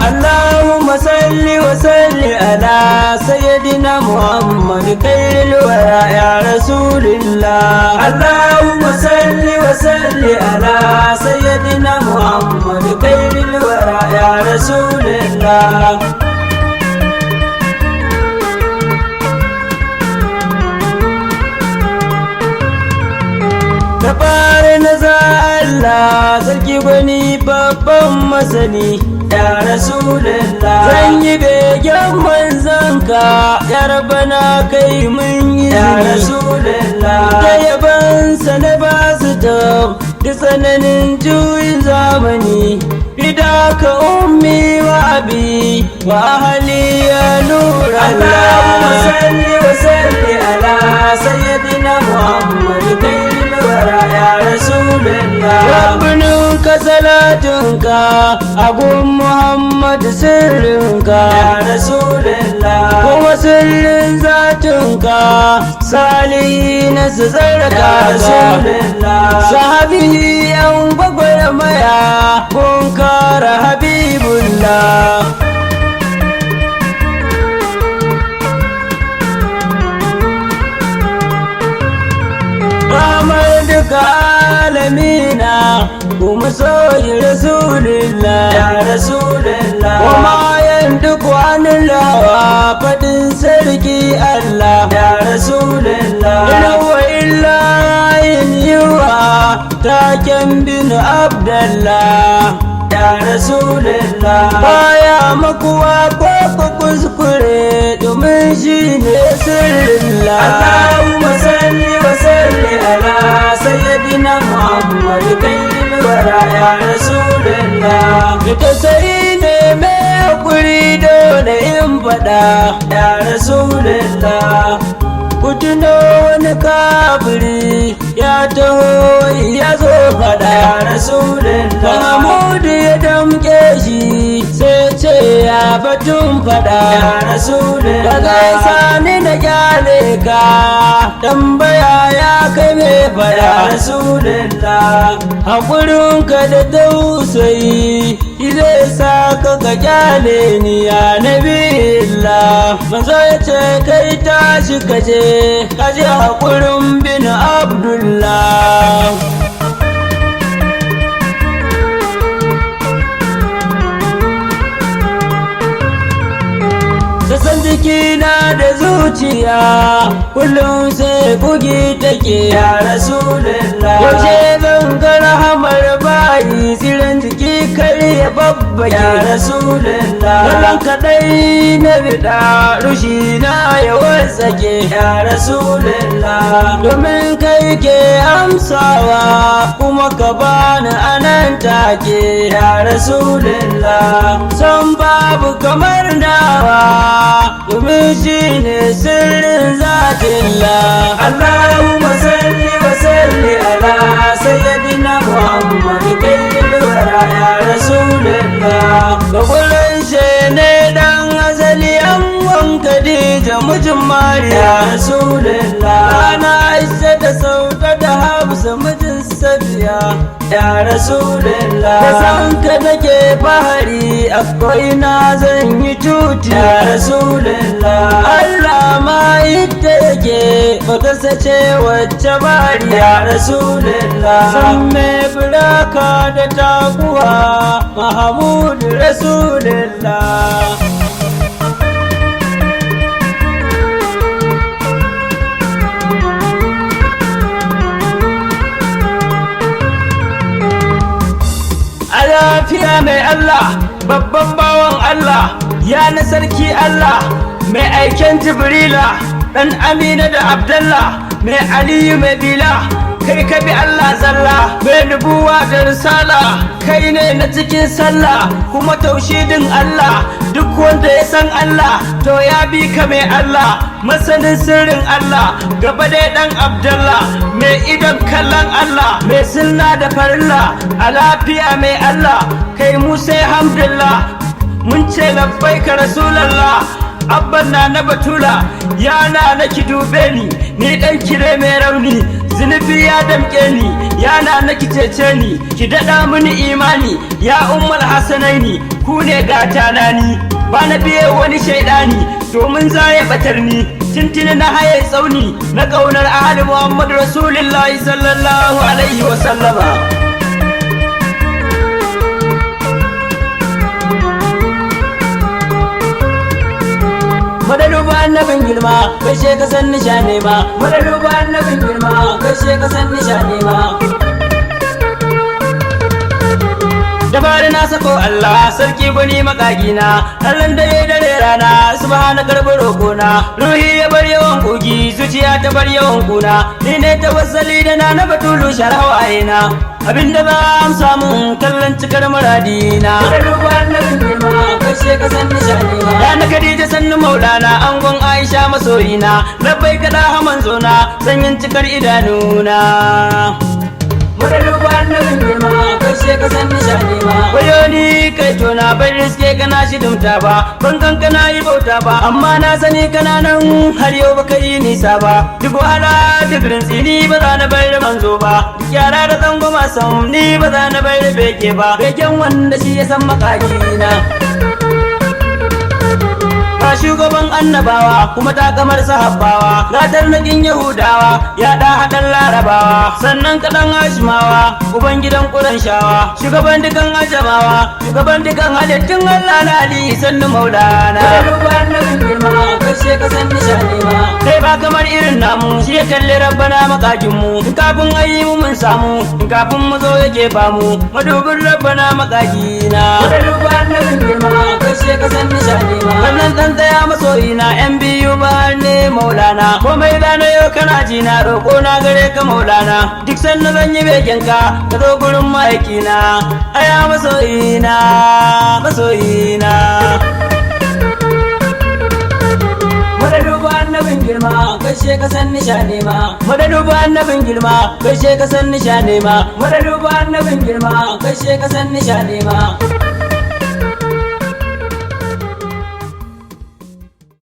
اللهم صل وسلم على سيدنا محمد خير الورى يا رسول الله اللهم صل وسلم على سيدنا محمد خير الورى يا رسول الله da fara na za Allah sarki gwani babban masani ya Rasulullah zan yi begen manzanka ya rabana kai mun yi ya Rasulullah da yabansa na ba su ta da tsananin juyin zamani fidaka ummi wa abi wa ahli ya nur Allah Allahumma salli wa salli ala sayyidina Muhammad ya Rasulullah Rabbinin ka salatunka agun Muhammad sirrinka ya Rasulullah kuma sirrin zatunka salihina su tsarka ya Rasulullah sahabi yan gwagwarmaya kun kara Habibullah duka alamina kuma soyi rasulillah ya rasulillah kuma yan duk wani lawa fadin sarki Allah ya rasulillah ina wa illa yin yiwa taken bin abdallah ya rasulillah baya makuwa ko kuskure domin shi ne sirrillah Allahumma salli wa salli ala sayyidina Muhammad kayyil wara ya rasulillah ita sai ne mai hakuri dole in faɗa ya rasulillah ku tuno wani kafiri ya taho ya zo faɗa ya rasulillah Mahmudu ya damke shi sai ce ya batun faɗa ya rasulillah ka gaisa ni na kyale ka tambaya ya kai me faɗa ya rasulillah hakurinka da tausayi zai sa ka kyale ni ya nabi Allah manzo ya ce kai tashi kaje kaje hakurin bin Abdullah Sassan jikina da zuciya kullum sai bugi take ya Rasulullah yaushe zan ga rahamar bayi tsiran jiki kar ya babbake ya Rasulullah wannan kadai na bida rushi na ya wasake ya Rasulullah domin kai ke amsawa kuma ka bani anan take ya Rasulullah san babu kamar nawa domin shi ne sirrin zatillah Allahumma salli wa salli ala sayyidina Muhammad kayyil wara ya Rasulullah da kullun shi ne dan azali an wanka Khadija mijin Mariya ya Rasulullah ana Aisha da Sauda da Hafsa mijin Safiya ya Rasulullah da san ka nake fahari akwai na zan yi tuti ya Rasulullah Allah ma ita yake baka sace wacce bari ya Rasulullah san me buraka da takuwa Mahmud Rasulullah lafiya mai Allah babban bawan Allah ya na sarki Allah mai aiken Jibrila dan Amina da Abdullah mai Aliyu mai Bila kai ka bi Allah zalla mai nubuwa da risala kai ne na cikin sallah kuma tauhidin Allah duk wanda ya san Allah to ya bi ka mai Allah masanin sirrin Allah gaba dai dan Abdullah mai idan kallon Allah mai sunna da farilla a lafiya mai Allah kai mu sai hamdulillah mun ce labbaika rasulallah abban na Batula yana naki dube ni dan kire mai rauni zunubi ya damke ni yana na cece ni ki daɗa mini imani ya ummul hasanaini ku ne gatana ni ba na biye wani shaidani domin za ya batar ni tintini na haye tsauni na ƙaunar ahli Muhammad Rasulullahi sallallahu alaihi wa sallama. Madaduba annabin girma kashe ka san nishane ma, madaduba annabin girma kashe ka san nishane ma. Da fari na sako Allah sarki gwani makagina, Allahn dare dare rana subhana karɓi roƙona, ruhi ya bar yawan kogi zuciya ta bar yawan kuna, ni ne tawassali da na batulu shar hawayena, abinda ba amsa mun kallon cikar muradina. Madaduba annabin girma kashe ka san nishane ma, ya na Khadija sannu maulana angon Aisha masoyina, labbai kada haman zona sanyin cikar idanuna. Madaduba annabin girma kashe ka san nishane ma, wayo ni kai tona bai riske kana shidimta ba, ban kan kana yi bauta ba, amma na sani kana nan har yau baka yi nisa ba, duk wahala duk rinsi ni ba za na bar manzo ba, duk yara da tsangwama sam ni ba za na bar beke ba, beken wanda shi ya san makagina. Ka shugaban annabawa kuma ta kamar sahabbawa, gatar nakin yahudawa ya da haɗin larabawa, sannan kaɗan hashimawa uban gidan ƙuranshawa, shugaban dukan ajamawa shugaban dukan halittun Allah na ali sannu maulana. Madaduba annabin girma kashe ka san nishane ma, kai ba kamar irin namu shi ya kalli rabbana makajin mu, in kafin ayi mu mun samu in kafin mu zo yake bamu, madubin rabbana makajina. Madaduba annabin girma kashe ka san nishane ma, wannan tsaya masoyina yan biyu ba ne maulana, komai da na yau kana jina roƙo na gare ka maulana, duk sannan zan yi bekenka ka zo gurin ma'aikina, aya masoyina masoyina. Madaduba annabin girma kashe ka san nishane ma, madaduba annabin girma kashe ka san nishane ma, madaduba annabin girma kashe ka san nishane ma.